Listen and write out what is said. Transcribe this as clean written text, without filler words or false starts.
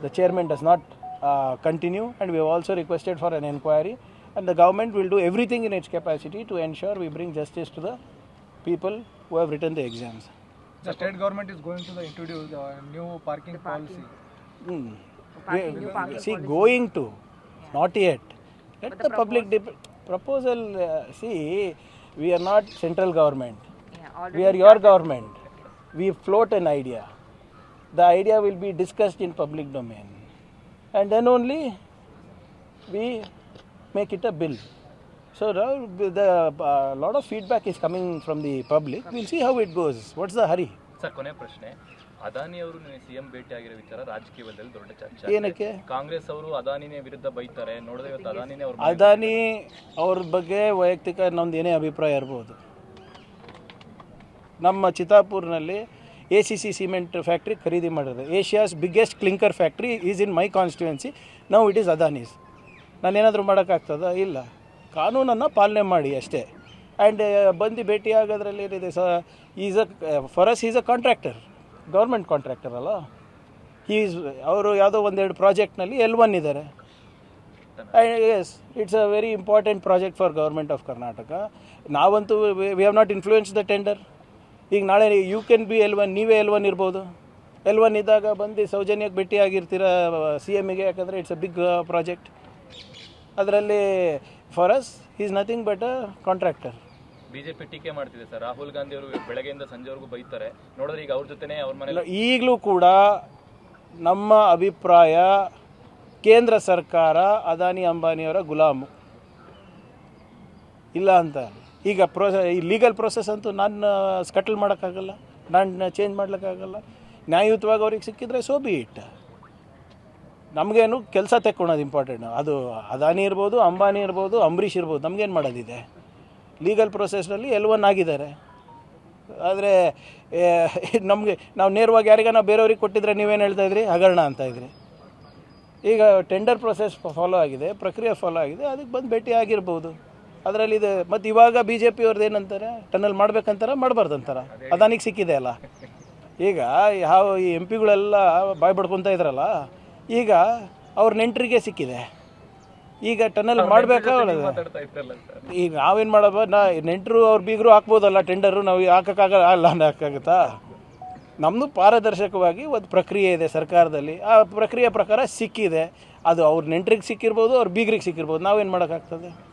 the chairman does not continue, and we have also requested for an inquiry, and the government will do everything in its capacity to ensure we bring justice to the people who have written the exams. The state government is going to introduce a new parking policy. See, going to, not yet. Let the public proposal, see, we are not central government. We are your government. We float an idea. The idea will be discussed in public domain. And then only we make it a bill. So now the lot of feedback is coming from the public. We'll see how it goes. What's the hurry? Sir, ಕೊನೆ ಪ್ರಶ್ನೆ. ಅದಾನಿ ಅವರು CM ಭೇಟಿ ಆಗಿರೋ ವಿಚಾರ ರಾಜಕೀಯ ವಲಯದಲ್ಲಿ ದೊಡ್ಡ ಚರ್ಚೆ. ಏನಕ್ಕೆ? ಕಾಂಗ್ರೆಸ್ ಅವರು ಅದಾನಿನೇ ವಿರುದ್ಧ ಬೈತಾರೆ. ನೋಡಿದ್ರೆ ಇವತ್ತು ಅದಾನಿನೇ ಅವರು ಅದಾನಿ ಅವ್ರ ಬಗ್ಗೆ ವೈಯಕ್ತಿಕ ನಮ್ದು ಏನೇ ಅಭಿಪ್ರಾಯ ಇರ್ಬೋದು. ನಮ್ಮ ಚಿತ್ತಾಪುರ್ನಲ್ಲಿ ACC ಸಿಮೆಂಟ್ ಫ್ಯಾಕ್ಟ್ರಿ ಖರೀದಿ ಮಾಡಿರೋದು. Asia's biggest clinker factory is in my constituency. Now it is Adani's. ನಾನೇನಾದರೂ ಮಾಡೋಕ್ಕಾಗ್ತದ? ಇಲ್ಲ. ಕಾನೂನನ್ನು ಪಾಲನೆ ಮಾಡಿ ಅಷ್ಟೇ. ಆ್ಯಂಡ್ ಬಂದು ಭೇಟಿ ಆಗೋದ್ರಲ್ಲಿ ಏನಿದೆ for us is a contractor, government contractor ಅಲ್ಲ. ಅವರು ಯಾವುದೋ ಒಂದೆರಡು ಪ್ರಾಜೆಕ್ಟ್ನಲ್ಲಿ L1 ಇದ್ದಾರೆ. Yes, it's a very important project for government of Karnataka. ನಾವಂತೂ we have not influence the tender. ಈಗ ನಾಳೆ ಯು ಕ್ಯಾನ್ ಬಿ L1, ನೀವೇ L1 ಇರ್ಬೋದು. L1 ಇದ್ದಾಗ ಬಂದು ಸೌಜನ್ಯಕ್ಕೆ ಭೇಟಿ ಆಗಿರ್ತೀರ CMಗೆ, ಯಾಕಂದರೆ ಇಟ್ಸ್ ಅ ಬಿಗ್ ಪ್ರಾಜೆಕ್ಟ್. ಅದರಲ್ಲಿ for us is nothing but a contractor. BJP ಟೀಕೆ ಮಾಡ್ತಿದೆ ಸರ್. ರಾಹುಲ್ ಗಾಂಧಿ ಅವರು ಬೆಳಗ್ಗೆಯಿಂದ ಸಂಜೆವರೆಗೂ ಬೈತಾರೆ. ನೋಡಿದ್ರೆ ಈಗ ಅವ್ರ ಜೊತೆನೇ ಅವ್ರ ಮನೆ. ಈಗಲೂ ಕೂಡ ನಮ್ಮ ಅಭಿಪ್ರಾಯ, ಕೇಂದ್ರ ಸರ್ಕಾರ ಅದಾನಿ ಅಂಬಾನಿಯವರ ಗುಲಾಮು ಇಲ್ಲ ಅಂತ. ಈಗ ಈ ಲೀಗಲ್ ಪ್ರೊಸೆಸ್ ಅಂತೂ ನಾನು ಸ್ಕಟಲ್ ಮಾಡೋಕ್ಕಾಗಲ್ಲ, ನಾನು ಚೇಂಜ್ ಮಾಡ್ಲಿಕ್ಕಾಗಲ್ಲ. ನ್ಯಾಯಯುತವಾಗಿ ಅವ್ರಿಗೆ ಸಿಕ್ಕಿದ್ರೆ ಸೋ ಬಿ ಇಟ್. ನಮಗೇನು ಕೆಲಸ ತೆಕ್ಕೊಳೋದು ಇಂಪಾರ್ಟೆಂಟ್. ಅದು ಅದಾನಿ ಇರ್ಬೋದು, ಅಂಬಾನಿ ಇರ್ಬೋದು, ಅಂಬರೀಷ್ ಇರ್ಬೋದು, ನಮಗೇನು ಮಾಡೋದಿದೆ? ಲೀಗಲ್ ಪ್ರೊಸೆಸ್ನಲ್ಲಿ L1 ಆಗಿದ್ದಾರೆ. ಆದರೆ ನಮಗೆ ನಾವು ನೇರವಾಗಿ ಯಾರಿಗಾನ ಬೇರೆಯವ್ರಿಗೆ ಕೊಟ್ಟಿದ್ರೆ ನೀವೇನು ಹೇಳ್ತಾಯಿದ್ರಿ? ಹಗರಣ ಅಂತ ಇದ್ರಿ. ಈಗ ಟೆಂಡರ್ ಪ್ರೊಸೆಸ್ ಫಾಲೋ ಆಗಿದೆ, ಪ್ರಕ್ರಿಯೆ ಫಾಲೋ ಆಗಿದೆ, ಅದಕ್ಕೆ ಬಂದು ಭೇಟಿ ಆಗಿರ್ಬೋದು. ಅದರಲ್ಲಿ ಇದೆ. ಮತ್ತು ಇವಾಗ BJP ಅವ್ರದ್ದು ಏನಂತಾರೆ? ಟನಲ್ ಮಾಡ್ಬೇಕಂತಾರ, ಮಾಡಬಾರ್ದು ಅಂತಾರ? ಅದಾನಿಗೆ ಸಿಕ್ಕಿದೆ ಅಲ್ಲ. ಈಗ ಯಾವ ಈ MP ಗಳೆಲ್ಲ ಬಾಯ್ ಬಡ್ಕೊತಾ ಇದ್ರಲ್ಲ, ಈಗ ಅವ್ರ ನೆಂಟರಿಗೆ ಸಿಕ್ಕಿದೆ. ಈಗ ಟನಲ್ ಮಾಡಬೇಕಾ? ಈಗ ನಾವೇನು ಮಾಡೋದು? ನೆಂಟರು ಅವ್ರ ಬೀಗರು ಹಾಕ್ಬೋದಲ್ಲ ಟೆಂಡರು, ನಾವು ಹಾಕೋಕ್ಕಾಗಲ್ಲ ಹಾಕಾಗುತ್ತಾ? ನಮ್ಮದು ಪಾರದರ್ಶಕವಾಗಿ ಒಂದು ಪ್ರಕ್ರಿಯೆ ಇದೆ ಸರ್ಕಾರದಲ್ಲಿ. ಆ ಪ್ರಕ್ರಿಯೆ ಪ್ರಕಾರ ಸಿಕ್ಕಿದೆ. ಅದು ಅವ್ರ ನೆಂಟರಿಗೆ ಸಿಕ್ಕಿರ್ಬೋದು, ಅವ್ರ ಬೀಗರಿಗೆ ಸಿಕ್ಕಿರ್ಬೋದು. ನಾವೇನು ಮಾಡೋಕ್ಕಾಗ್ತದೆ?